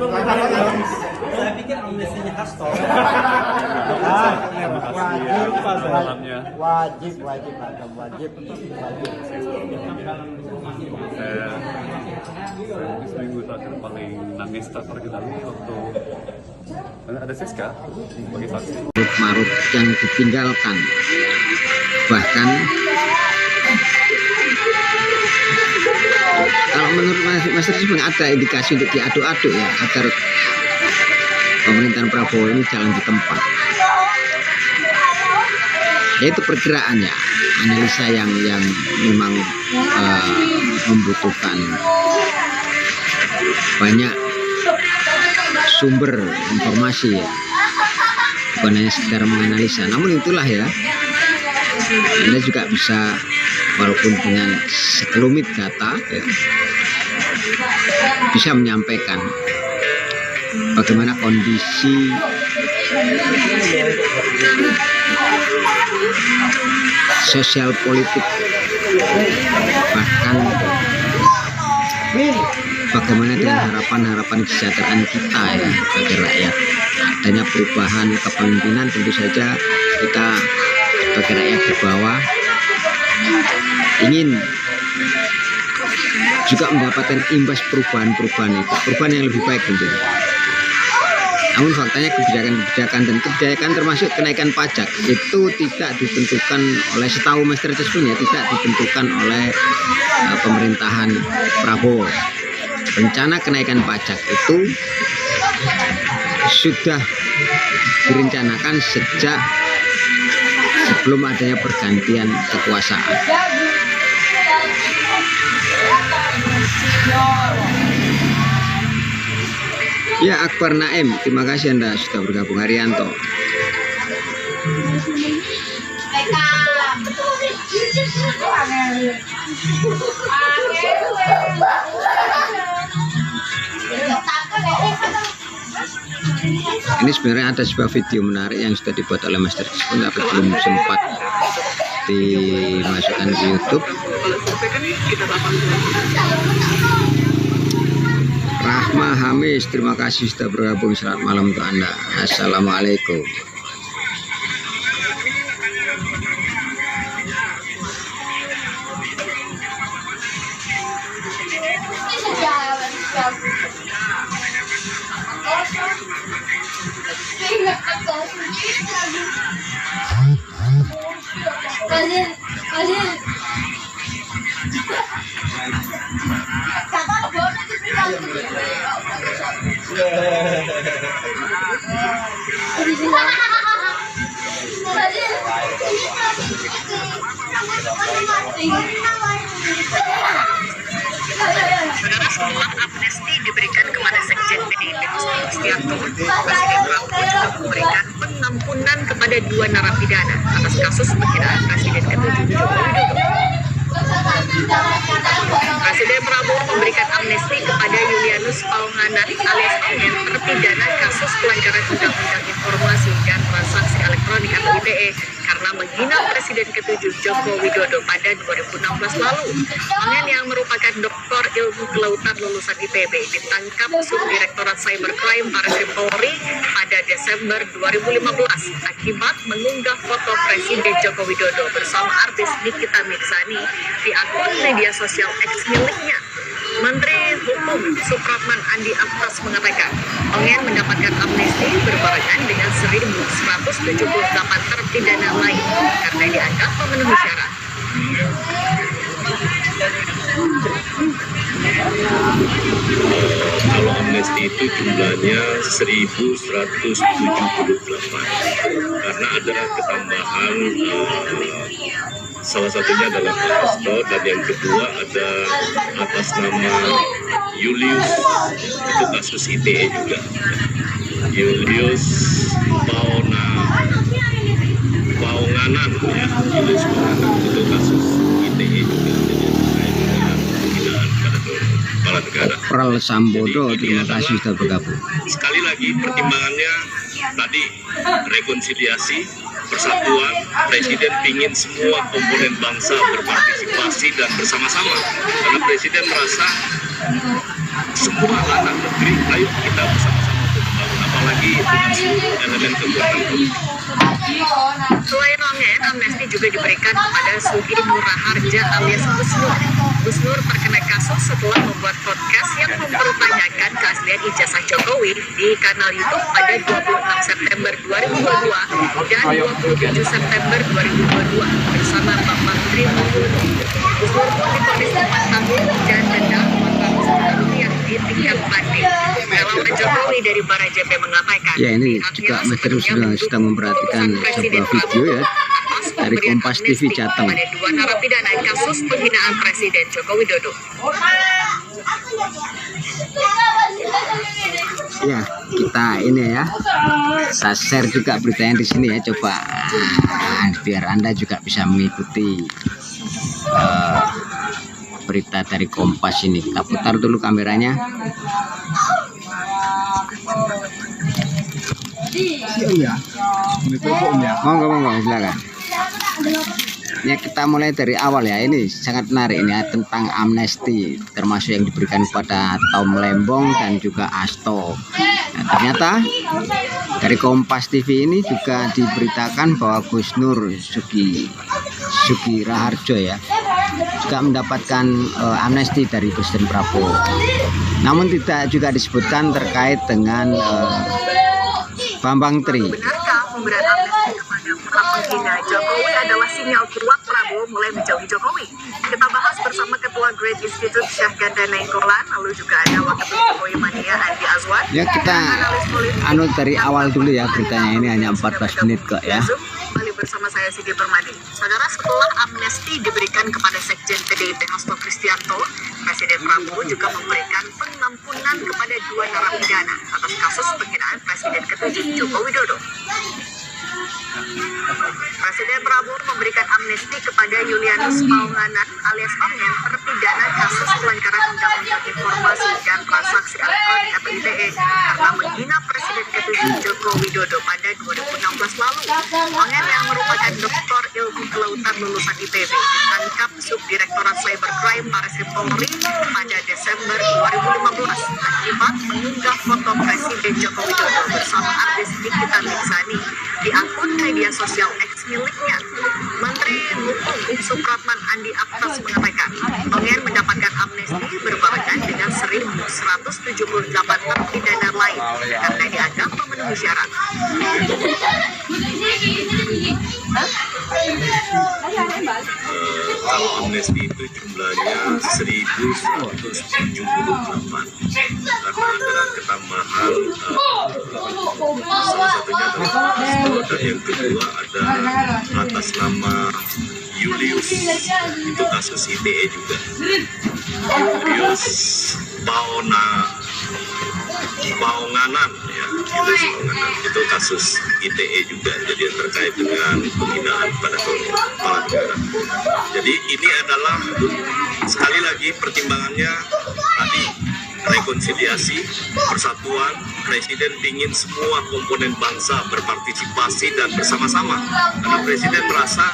Saya pikir amnestinya Hasto. Wajib. Saya seminggu terakhir paling nangis tak terkendali waktu ada Siska sebagai saksi. Marut yang ditinggalkan, bahkan kalau menurut Mas Rizman ada indikasi untuk diaduk-aduk ya agar pemerintahan Prabowo ini jalan di tempat. Yaitu pergerakannya, analisa yang memang membutuhkan banyak sumber informasi ya, bukan hanya sekedar menganalisa. Namun itulah ya, Anda juga bisa walaupun dengan sekelumit kata ya, bisa menyampaikan bagaimana kondisi sosial politik, bahkan bagaimana dengan harapan-harapan kesejahteraan kita ya bagi rakyat. Adanya perubahan kepemimpinan, tentu saja kita sebagai rakyat di bawah ingin juga mendapatkan imbas perubahan-perubahan itu, perubahan yang lebih baik tentunya. Namun faktanya kebijakan termasuk kenaikan pajak itu tidak ditentukan oleh, setahu Mas Rizman punya, tidak ditentukan oleh pemerintahan Prabowo. Rencana kenaikan pajak itu sudah direncanakan sejak sebelum adanya pergantian kekuasaan. Ya, Akbar Naim, terima kasih Anda sudah bergabung. Haryanto. Ini sebenarnya ada sebuah video menarik yang sudah dibuat oleh Mas Rizman tapi belum sempat dimasukkan ke YouTube. Rahma Hamis, terima kasih sudah bergabung. Selamat malam untuk Anda. Assalamualaikum. Saudara, setelah amnesti diberikan kepada Sekjen PDIP Mustianto, Presiden Prabowo juga memberikan pengampunan kepada 2 narapidana atas kasus penghinaan Presiden ke-7 Joko Widodo. Presiden Prabowo memberikan amnesti kepada Julianus Paunganan alias Ongen, terpidana kasus pelanggaran Undang-Undang Informasi dan Transaksi Elektronik atau ITE karena menghina Presiden ke-7 Joko Widodo pada 2016 lalu. Ongen yang merupakan doktor ilmu kelautan lulusan IPB ditangkap Subdirektorat Cybercrime Barreskrim Polri pada Desember 2015 akibat mengunggah foto Presiden Joko Widodo bersama artis Nikita Mirzani di akun media sosial X miliknya. Menteri Hukum Supratman Andi Aktas mengatakan Ongen mendapatkan amnesti berbarengan dengan 1.178 terpidana lain karena dianggap memenuhi syarat. Kalau amnesti itu jumlahnya 1.178 karena ada ketambahan, salah satunya adalah Pak Hasto dan yang kedua ada atas nama Julius, itu kasus ITE juga, Julius Paunganan ya, Julius Paunganan itu kasus ITE juga. Pral Sambodo, terima kasih sudah bergabung. Sekali lagi pertimbangannya tadi rekonsiliasi, persatuan. Presiden ingin semua komponen bangsa berpartisipasi dan bersama-sama karena Presiden merasa semua anak negeri, ayo kita bersama-sama untuk membangun, apalagi dengan seluruh elemen kekuatan politik. Selain Ongen, amnesti juga diberikan kepada Sugi Nur Raharja alias Gus Nur. Gus Nur terkena kasus setelah membuat podcast yang mempertanyakan keaslian ijazah Jokowi di kanal YouTube pada 26 September 2022 dan 27 September 2022 bersama Bambang Tri Mulyudo. Gus Nur pun divonis 4 tahun dan denda Rp400 di tingkat banding. Relawan Jokowi dari Barajepe mengatakan, Ya, ini juga Master sedang memperhatikan sebuah video ya dari Kompas TV Jateng. pada 2 narapidana kasus penghinaan Presiden Joko Widodo. Ya, kita ini ya, saya share juga beritanya di sini ya, coba biar Anda juga bisa mengikuti berita dari Kompas ini. Kita putar dulu kameranya. Monggo, silakan. Ya, kita mulai dari awal ya. Ini sangat menarik ini ya, tentang amnesti termasuk yang diberikan kepada Tom Lembong dan juga Asto. Nah, ternyata dari Kompas TV ini juga diberitakan bahwa Gus Nur Sugi Raharjo ya juga mendapatkan amnesti dari Presiden Prabowo. Namun tidak juga disebutkan terkait dengan Bambang Tri. Benarkah pemberian amnesti kepada para penghina Jokowi adalah sinyal kuat Prabowo mulai menjauhi Jokowi? Kita bahas bersama Ketua Great Institute Syahganda Nainggolan, lalu juga ada Wakil Jokowi Mania Andi Azwan. Ya, kita dari awal dulu ya, beritanya ini hanya 14 menit kok ya. Kembali bersama saya Sigi Permadi. Saudara, setelah amnesti diberikan kepada Sekjen PDIP Hasto Kristianto, Presiden Prabowo juga memberikan pengampunan kepada 2 narapidana atas kasus penghinaan Presiden ke-7 Joko Widodo. Presiden Prabowo memberikan amnesti kepada Julianus Paunganan alias Ongen terpidana kasus pelanggaran Undang-Undang Informasi dan Transaksi Elektronik atau ITE karena menghina Presiden ke-7 Joko Widodo pada 2016 lalu. Ongen yang merupakan doktor ilmu kelautan lulusan ITB ditangkap Subdirektorat Cybercrime Barres Polri pada Desember 2015 akibat mengunggah foto Presiden Joko Widodo bersama artis Nikita Mirzani di akun media sosial X miliknya. Menteri Hukum Supratman Andi Aktas mengatakan Ongen mendapatkan amnesti berbarengan dengan 1.178 terpidana lain karena dianggap memenuhi syarat. Kalau amnesti itu jumlahnya 1.178 karena ada ketambahan salah satunya adalah Asto dan yang kedua ada atas nama Julius, itu kasus ITE juga. Julius Paunganan ya, itu kasus ITE juga, jadi yang terkait dengan penghinaan pada kepala negara. Jadi ini adalah sekali lagi pertimbangannya tadi rekonsiliasi, persatuan. Presiden ingin semua komponen bangsa berpartisipasi dan bersama-sama karena Presiden merasa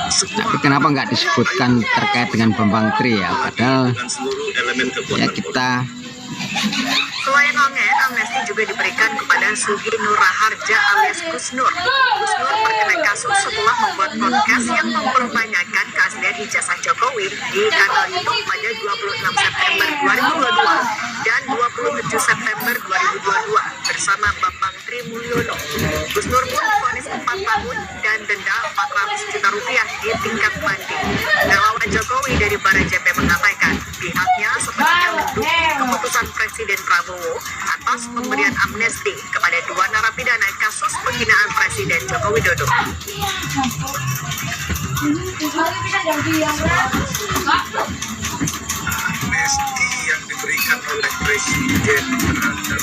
Tapi kenapa nggak disebutkan terkait dengan Bambang Tri ya? Padahal dengan seluruh elemen kekuatan ya kita. Selain Ongen, amnesti juga diberikan kepada Sugi Nur Raharja alias Gus Nur. Gus Nur terkena kasus setelah membuat podcast yang mempertanyakan keaslian ijazah Jokowi di kanal YouTube pada 26 September 2022 dan 27 September 2022 bersama Bambang Tri Mulyudo. Gus Nur pun divonis 4 tahun dan denda Rp400 juta di tingkat banding. Relawan Jokowi dari Barajepe mengatakan pihaknya sepenuhnya mendukung keputusan Presiden Prabowo atas pemberian amnesti kepada 2 narapidana kasus penghinaan Presiden Joko Widodo. amnesti yang diberikan oleh Presiden terhadap